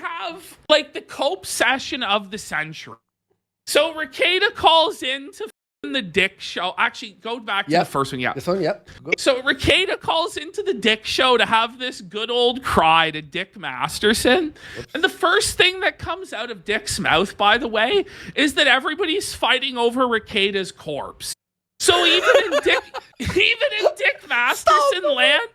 have like the cope session of the century. So Rekieta calls in to the Dick show. Actually, go back to the first one. Yeah. This one, yep. So Rekieta calls into the Dick show to have this good old cry to Dick Masterson. Oops. And the first thing that comes out of Dick's mouth, by the way, is that everybody's fighting over Rekieta's corpse. So even in Dick Masterson land,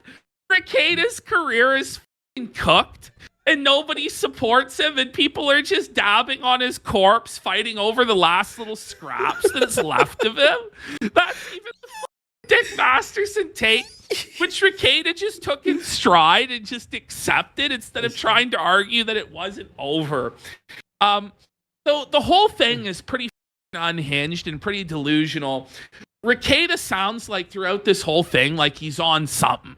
Rekieta's career is fucking cooked. And nobody supports him, and people are just dabbing on his corpse, fighting over the last little scraps that's left of him. That's even the Dick Masterson take, which Rekieta just took in stride and just accepted instead of trying to argue that it wasn't over. So the whole thing is pretty unhinged and pretty delusional. Rekieta sounds like throughout this whole thing like he's on something.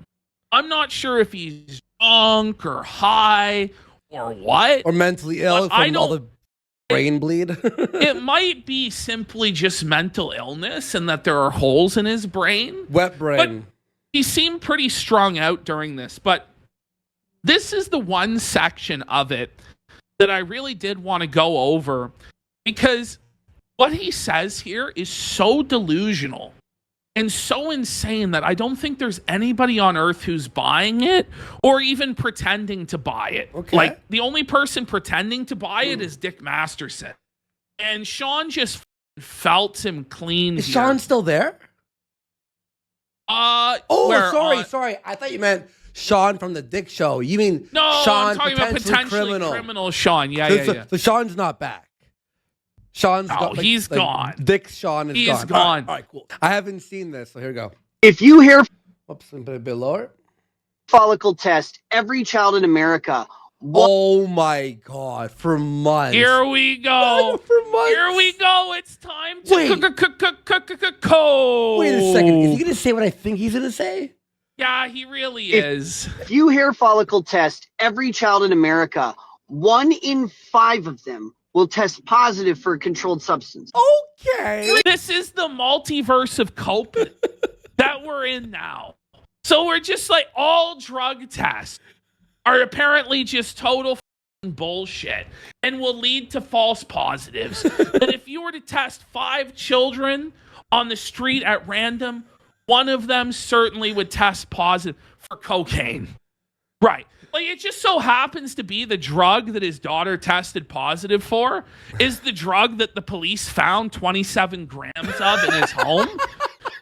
I'm not sure if he's drunk or high or what. Or mentally ill from all the brain bleed. It might be simply just mental illness and that there are holes in his brain. Wet brain. But he seemed pretty strung out during this. But this is the one section of it that I really did want to go over, because what he says here is so delusional and so insane that I don't think there's anybody on earth who's buying it or even pretending to buy it. Okay. Like, the only person pretending to buy it is Dick Masterson. And Sean just felt him clean. Is Sean still there? Sorry. I thought you meant Sean from the Dick show. You mean no, Sean, I'm talking about potentially criminal Sean. Yeah. So Sean's not back. He's gone. Dick Sean is gone. He's gone. All right, cool. I haven't seen this, so here we go. If you hear Oops, a bit lower. Follicle test every child in America. Oh my God, for months. Here we go. For months. Here we go. It's time to Wait a second. Is he going to say what I think he's going to say? Yeah, he really is. If you hear follicle test every child in America, 1 in 5 of them will test positive for a controlled substance. Okay. This is the multiverse of cope that we're in now. So we're just like, all drug tests are apparently just total bullshit and will lead to false positives. But if you were to test 5 children on the street at random, one of them certainly would test positive for cocaine. Right. Like, it just so happens to be the drug that his daughter tested positive for is the drug that the police found 27 grams of in his home.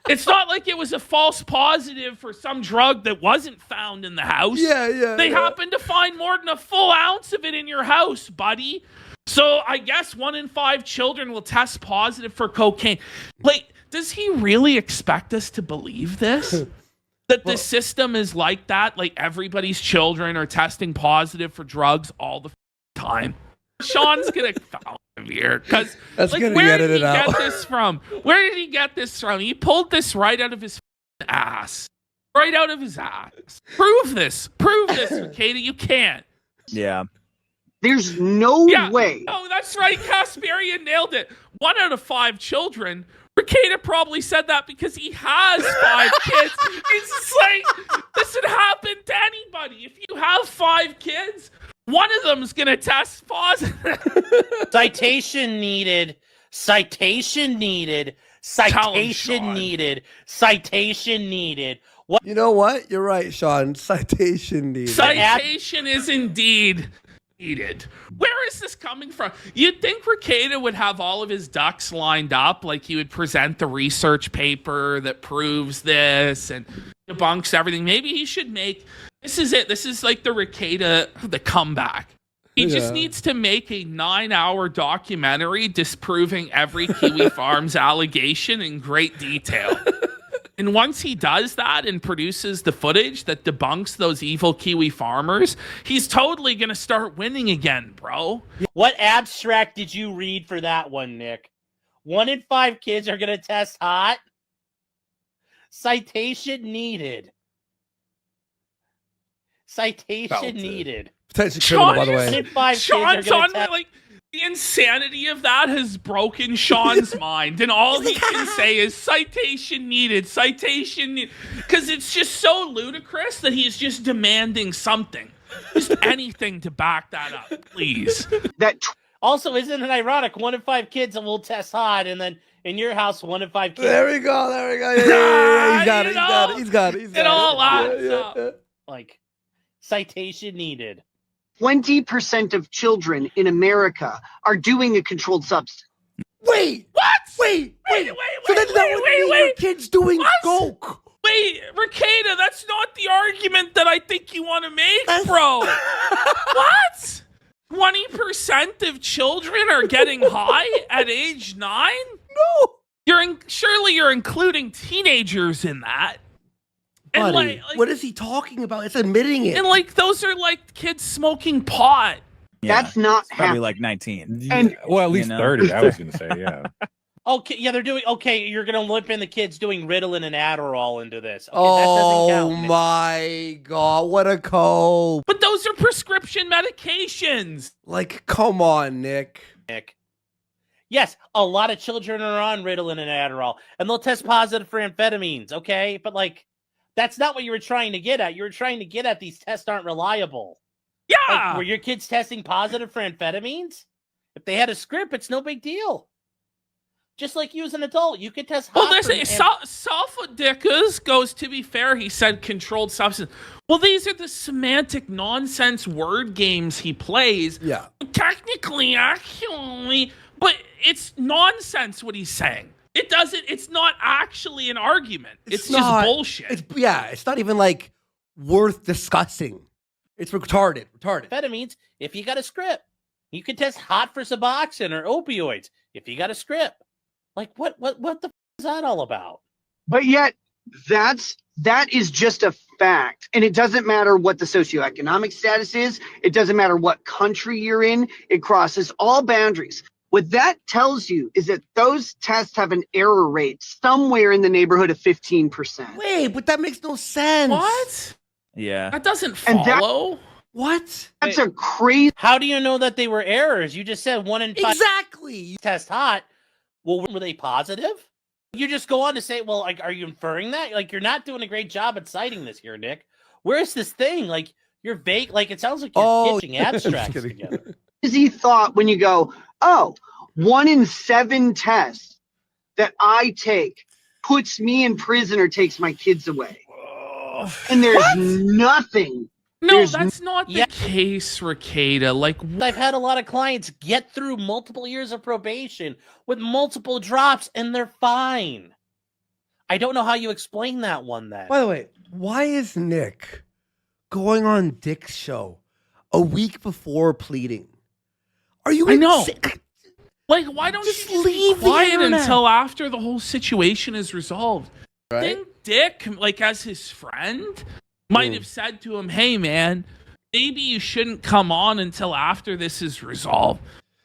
It's not like it was a false positive for some drug that wasn't found in the house. They happened to find more than a full ounce of it in your house, buddy. So I guess 1 in 5 children will test positive for cocaine. Like, does he really expect us to believe this? That the system is like that? Like, everybody's children are testing positive for drugs all the time? Sean's going to foul him here. Because, like, where did he get this from? Where did he get this from? He pulled this right out of his ass. Right out of his ass. Prove this, Rekieta. You can't. Yeah. There's no way. Oh, that's right. Kasperian nailed it. 1 out of 5 children. Rekieta probably said that because he has 5 kids. It's just like, this would happen to anybody. If you have 5 kids, one of them is going to test positive. Citation needed. Citation needed. Citation needed. Citation needed. What? You know what? You're right, Sean. Citation needed. Citation is indeed needed. Where is this coming from? You'd think Rekieta would have all of his ducks lined up, like he would present the research paper that proves this and debunks everything. Maybe he should make, this is it. This is like the Rekieta, the comeback. He just needs to make a 9-hour documentary disproving every Kiwi Farms allegation in great detail. And once he does that and produces the footage that debunks those evil Kiwi farmers, he's totally going to start winning again, bro. What abstract did you read for that one, Nick? 1 in 5 kids are going to test hot? Citation needed. Citation needed. Potentially criminal, by the way. 1 in 5 Sean's kids are on going to test. like, the insanity of that has broken Sean's mind, and all he can say is citation needed, citation needed, because it's just so ludicrous that he's just demanding something. Just anything to back that up, please. That Also, isn't it ironic? 1 in 5 kids will test hot, and then in your house, 1 in 5 kids. There we go. Yeah. He's got it. You know, He's got it. it all adds up. Like, citation needed. 20% of children in America are doing a controlled substance. Wait. What? Wait. Wait. So then that would mean your kid's doing What? coke. Wait, Rekieta, that's not the argument that I think you want to make, bro. What? 20% of children are getting high at age 9? No. Surely you're including teenagers in that. And Buddy, what is he talking about? It's admitting it. And like those are like kids smoking pot. Yeah, That's not it's probably happening. like 19. And Well, at least know? 30, I was going to say, yeah. Okay, yeah, they're doing. Okay, you're gonna lump in the kids doing Ritalin and Adderall into this. Okay, Oh that doesn't count. my God, what a cope. But those are prescription medications. Like, come on, Nick. Nick. Yes, a lot of children are on Ritalin and Adderall, and they'll test positive for amphetamines. Okay, but like, that's not what you were trying to get at. You were trying to get at these tests aren't reliable. Yeah. Like, were your kids testing positive for amphetamines? If they had a script, it's no big deal. Just like you as an adult, you could test. Well, there's Salfadickas goes, to be fair, he said controlled substance. Well, these are the semantic nonsense word games he plays. Yeah. Technically, actually, but it's nonsense what he's saying. It's not actually an argument. It's just bullshit. It's not even like worth discussing. It's retarded. amphetamines, if you got a script, you can test hot for Suboxone or opioids if you got a script. Like, what the is that all about? But yet, that is just a fact. And it doesn't matter what the socioeconomic status is. It doesn't matter what country you're in. It crosses all boundaries. What that tells you is that those tests have an error rate somewhere in the neighborhood of 15%. Wait, but that makes no sense. What? Yeah. That doesn't And follow. What? That's a crazy. How do you know that they were errors? You just said 1 in 5 Exactly. test hot. Well, were they positive? You just go on to say, well, like, are you inferring that? Like, you're not doing a great job at citing this here, Nick. Where's this thing? Like, you're vague. Like, it sounds like you're pitching abstracts together. Crazy thought when you go, 1 in 7 tests that I take puts me in prison or takes my kids away. And there's nothing. No, that's not the case, Rekieta. Like, I've had a lot of clients get through multiple years of probation with multiple drops, and they're fine. I don't know how you explain that one then. By the way, why is Nick going on Dick's show a week before pleading? Are you I know. sick? Like, why don't Just you just leave be the quiet internet. until after the whole situation is resolved? Right? Think Dick, like as his friend, might have said to him, "Hey, man, maybe you shouldn't come on until after this is resolved."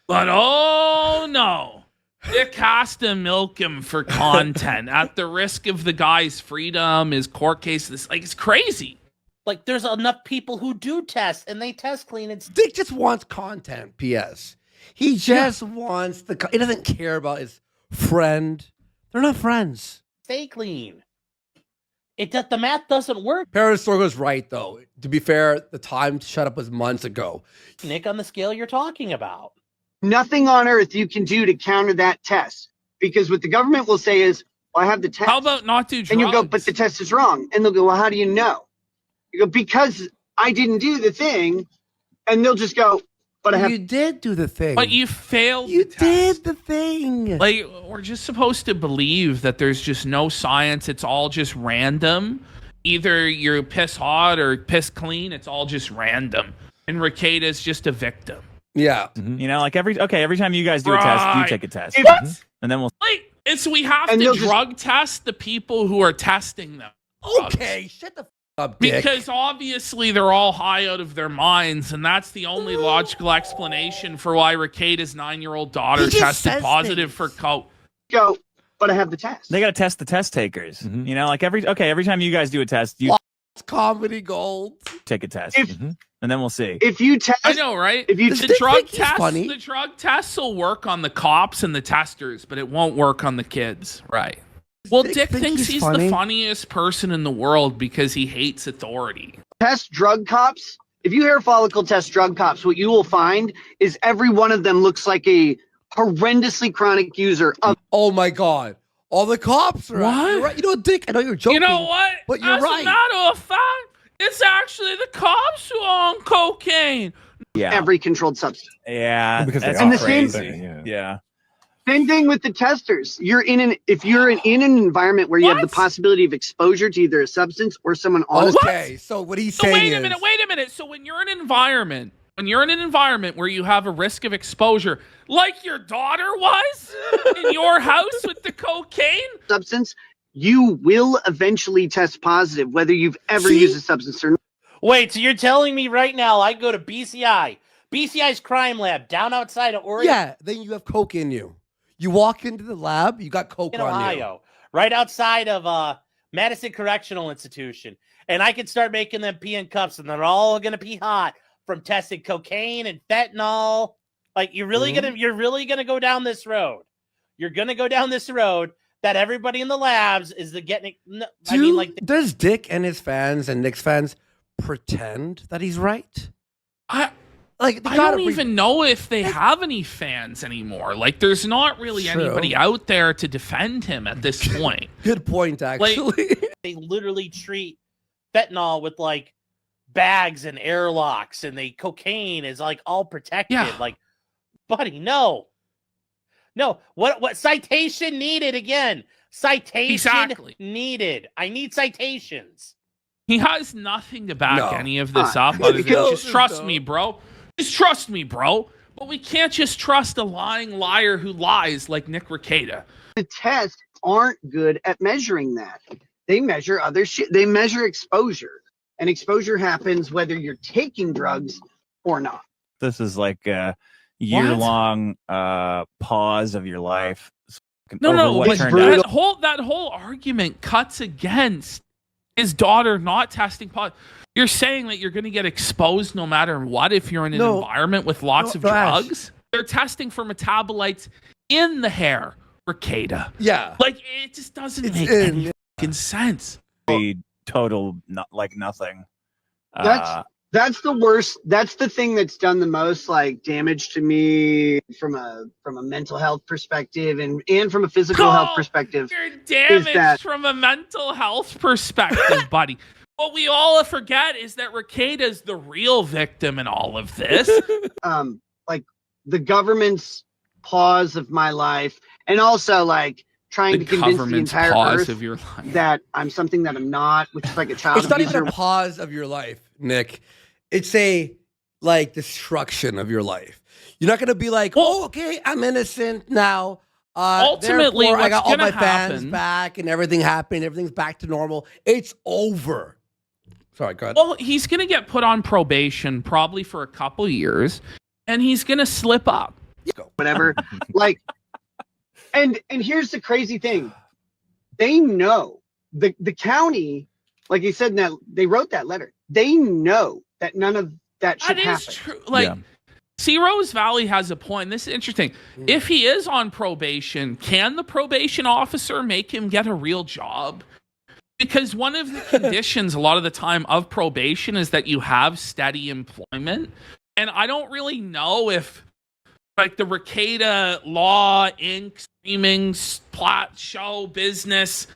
But oh no, Dick has to milk him for content at the risk of the guy's freedom, his court case. This, like, it's crazy. Like, there's enough people who do test, and they test clean. And Dick just wants content, P.S. He just wants he doesn't care about his friend. They're not friends. stay clean. The math doesn't work. Peristorgo's right, though. To be fair, the time to shut up was months ago. Nick, on the scale you're talking about. Nothing on earth you can do to counter that test. Because what the government will say is, well, I have the test. How about not do drugs? And you go, but the test is wrong. And they'll go, well, how do you know? You go, because I didn't do the thing. And they'll just go, but I have. You did do the thing. But you failed. You the test. did the thing. Like, we're just supposed to believe that there's just no science. It's all just random. Either you're piss hot or piss clean. It's all just random. And Rekieta's just a victim. Yeah. You know, like every time you guys do a test, you take a test. What? And then we'll Like, we have And to they'll just- drug test the people who are testing them. Okay, shut the up, Dick. Because obviously they're all high out of their minds, and that's the only logical explanation for why Rekieta's 9-year-old daughter He just tested says positive things. for coke. Go, but I have the test. they got to test the test takers. You know, like every time you guys do a test, you It's comedy gold. take a test. If- And then we'll see. If you test, I know, right? If you Does the Dick drug think he's tests, funny? the drug tests will work on the cops and the testers, but it won't work on the kids, right? Well, Dick Dick think thinks he's he's funny? the funniest person in the world because he hates authority. test drug cops, if you hair follicle test drug cops, what you will find is every one of them looks like a horrendously chronic user of. Oh my God. All the cops are What? You're right. You know, Dick, I know you're joking. You know what? But you're As right. a matter of fact, it's actually the cops who are on cocaine. Yeah. every controlled substance. Yeah. Because that's they And are the same- crazy. Yeah. Same thing with the testers. If you're in an environment where you have the What? possibility of exposure to either a substance or someone on a Okay, so what he's So saying wait is... a minute. So when you're in an environment where you have a risk of exposure, like your daughter was in your house with the cocaine, substance, you will eventually test positive, whether you've ever See? used a substance or not. Wait, so you're telling me right now I go to BCI's crime lab down outside of Oregon, Yeah, then you have coke in you. You walk into the lab, you got coke in on you. Ohio, right outside of Madison Correctional Institution, and I can start making them pee in cups, and they're all gonna pee hot from testing cocaine and fentanyl. Like you're really gonna go down this road. You're gonna go down this road that everybody in the labs is getting. Does Dick and his fans and Nick's fans pretend that he's right? I don't even know if they have any fans anymore. Like, there's not really True. anybody out there to defend him at this point. Good point, actually. They literally treat fentanyl with like bags and airlocks, and cocaine is like all protected. Yeah. Like, buddy, no. What citation needed again? Citation Exactly. needed. I need citations. He has nothing to back No. any of this up other than No, just trust no. me, bro. Just trust me, bro. But we can't just trust a lying liar who lies like Nick Rekieta. The tests aren't good at measuring that. They measure other shit. They measure exposure, and exposure happens whether you're taking drugs or not. This is like a year-long pause of your life. No, over what but turned brutal. out. that whole argument cuts against his daughter not testing positive. You're saying that you're going to get exposed no matter what if you're in an environment with lots of Ash. drugs. They're testing for metabolites in the hair, Rekieta. Yeah. Like, it just doesn't It's make in- any fucking sense. Be total, like nothing. That's the worst. That's the thing that's done the most like damage to me from a mental health perspective and from a physical health perspective. You're damaged that- from a mental health perspective, buddy. What we all forget is that Rekieta is the real victim in all of this. Like the government's pause of my life, and also like trying The to convince the government's entire pause earth of your life. that I'm something that I'm not, which is like a child It's not abuser. even a pause of your life, Nick. It's a destruction of your life. You're not gonna be like, oh, okay, I'm innocent now. Ultimately, therefore, I got what's all my gonna fans happen- back and everything happened. Everything's back to normal. It's over. Sorry, go ahead. Well, he's going to get put on probation probably for a couple years, and he's going to slip up. Whatever. Like, and here's the crazy thing. They know the county, like you said, in that they wrote that letter. They know that none of that should That is happen. true. Like, Yeah. See, Rose Valley has a point. This is interesting. If he is on probation, can the probation officer make him get a real job? Because one of the conditions a lot of the time of probation is that you have steady employment. And I don't really know if like the Rekieta Law Inc. streaming plot show business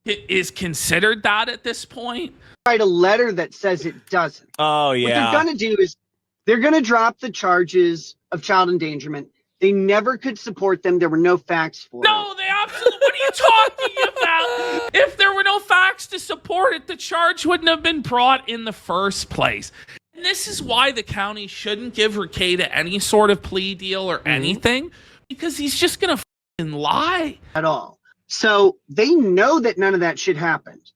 is considered that at this point. Write a letter that says it doesn't. Oh What yeah. they're going to do is they're going to drop the charges of child endangerment. They never could support them. There were no facts for it. No, they absolutely. What are you talking about? If there were no facts to support it, the charge wouldn't have been brought in the first place. And this is why the county shouldn't give Rekieta any sort of plea deal or anything, because he's just going to fucking lie. At all. So they know that none of that shit happened.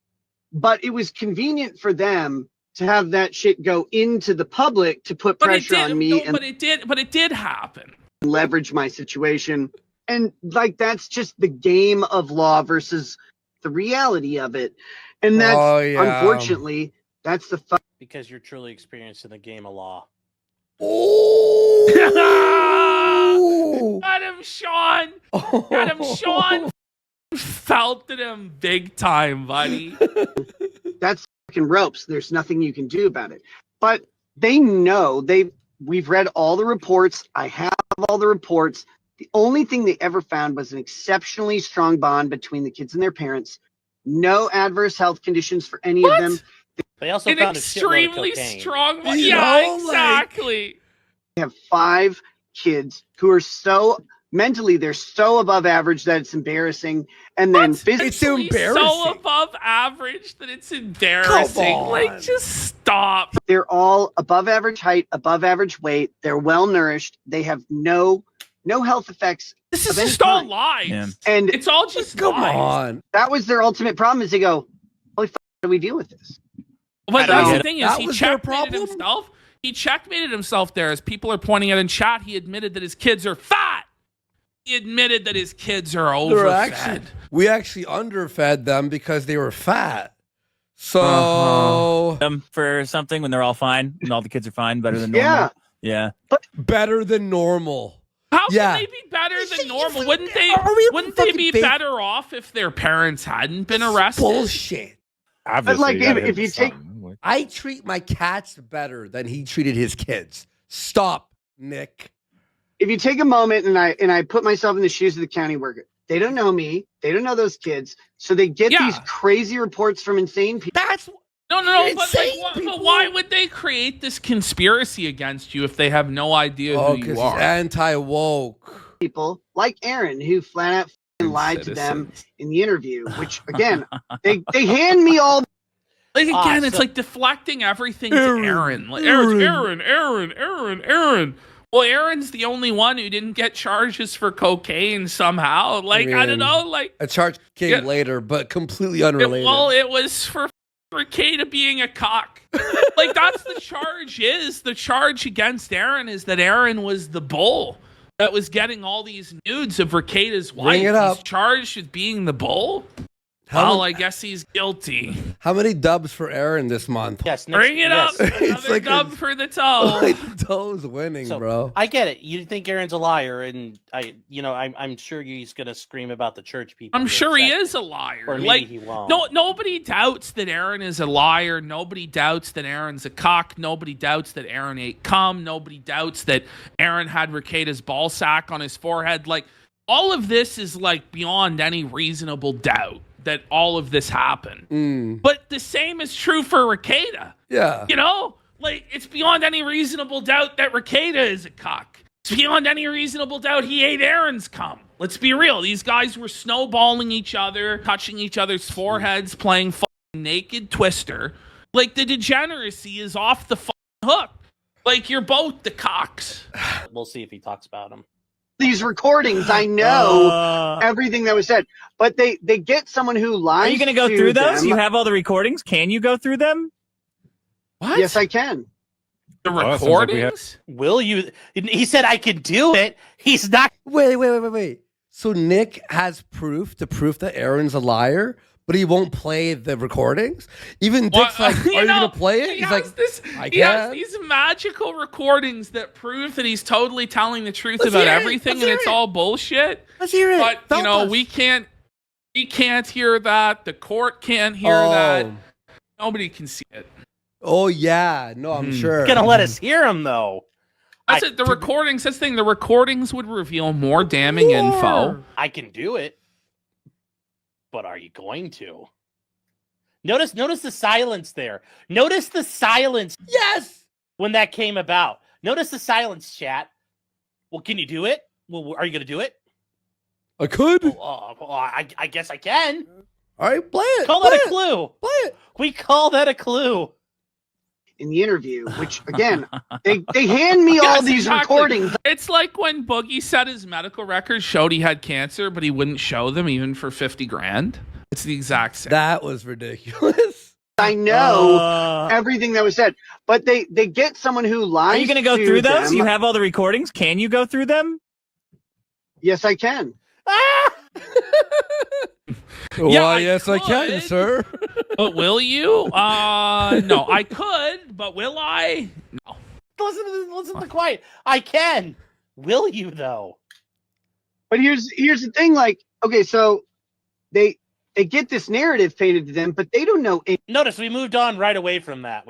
But it was convenient for them to have that shit go into the public to put pressure on me and but it did happen. leverage my situation. And like that's just the game of law versus the reality of it. And that's unfortunately that's the Because you're truly experienced in the game of law. Oh. Got him, Sean. Got him, Sean. Felted him big time, buddy. that's fucking ropes. There's nothing you can do about it. But They know we've read all the reports. I have all the reports. The only thing they ever found was an exceptionally strong bond between the kids and their parents. No adverse health conditions for any of them. They also An found a shitload of extremely cocaine. strong. You Yeah, know, exactly. They have 5 kids who are so mentally they're so above average that it's embarrassing, and then physically It's embarrassing. So above average that it's embarrassing. Come on. Like, just stop. they're all above average height, above average weight. They're well nourished. They have no health effects. This is of any just all kind. lies. Yeah. And It's all just Come lies. on. that was their ultimate problem. Is they go, holy fuck, how do we deal with this? But don't that's know. the thing is, That he was their checkmated problem? himself. He checkmated himself there, as people are pointing out in chat. He admitted that his kids are fat. He admitted that his kids are overfed. We actually underfed them because they were fat. So Them for something when they're all fine, when all the kids are fine, better than Yeah. normal. Yeah. better than normal. How Yeah. can they be better than See, normal? you- Wouldn't they? are we Wouldn't they fucking be fake- better off if their parents hadn't been arrested? Bullshit. Obviously, like, you gotta if hit you take- something, like- I treat my cats better than he treated his kids. Stop, Nick. If you take a moment and I put myself in the shoes of the county worker, they don't know me, they don't know those kids, so they get Yeah. these crazy reports from insane people. That's No, but, Insane but people. why would they create this conspiracy against you if they have no idea who because you he's are? anti-woke. People like Aaron who flat out f***ing lied to them in the interview. Which again, they hand me all. Like, again, it's so- like deflecting everything Aaron, to Aaron. Like, Aaron. Aaron. Well, Aaron's the only one who didn't get charges for cocaine somehow. Like, I don't mean, know. Like, A charge came Yeah. later, but completely unrelated. it was for Rekieta being a cock. Like, that's the charge. The charge against Aaron is that Aaron was the bull that was getting all these nudes of Rekieta's wife. Bring it up. He's charged with being the bull. How, Well, I guess he's guilty. how many dubs for Aaron this month? Yes, Bring it up. yes. Another like dub a- for the toe. Like Toe's winning, So, bro. I get it. You think Aaron's a liar, and I'm sure he's gonna scream about the church people. I'm who are sure he upset. is a liar. Or maybe Like, he won't. no, nobody doubts that Aaron is a liar. Nobody doubts that Aaron's a cock. Nobody doubts that Aaron ate cum. Nobody doubts that Aaron had Rekieta's ball sack on his forehead. Like, all of this is like beyond any reasonable doubt that all of this happened. But the same is true for Rekieta. Yeah. You know, like, it's beyond any reasonable doubt that Rekieta is a cock. It's beyond any reasonable doubt he ate Aaron's cum. Let's be real. These guys were snowballing each other, touching each other's foreheads, playing fucking naked Twister. Like, the degeneracy is off the fucking hook. Like, you're both the cocks. We'll see if he talks about him. These recordings, I know everything that was said, but they get someone who lies. Are you going to go to through those? them. You have all the recordings. Can you go through them? What? Yes, I can. The Oh, it sounds like we recordings? Will you? He said I can do it. He's not. Wait. So Nick has proof that Aaron's a liar, but he won't play the recordings? Even Dick's like, are you going to play it? He He's has like, he has can. these magical recordings that prove that he's totally telling the truth Let's about hear it. everything, Let's and hear it's it. all bullshit. Let's hear it. But Help you know, us. we can't hear that. The court can't hear that. Nobody can see it. Oh, yeah. No, I'm sure. Gonna let us hear him though. That's it. The recordings. That's the thing. The recordings would reveal more damning info. I can do it. But are you going to? Notice the silence there. Notice the silence Yes. when that came about. Notice the silence, chat. Well, can you do it? Well, are you going to do it? I could. I guess I can. All right, play it. Call play that a it, clue. Play it. We call that a clue. In the interview, which again, they hand me all Yes, these exactly. recordings. It's like when Boogie said his medical records showed he had cancer, but he wouldn't show them even for 50 grand. It's the exact same. That was ridiculous. I know everything that was said, but they get someone who lies. Are you going to go to through those? them. You have all the recordings. Can you go through them? Yes, I can. Why, I yes, I can, could. sir. But will you? No, I could, but will I? No. Listen to the quiet. I can. Will you though? But here's the thing. Like, okay, so they get this narrative painted to them, but they don't know. Notice we moved on right away from that.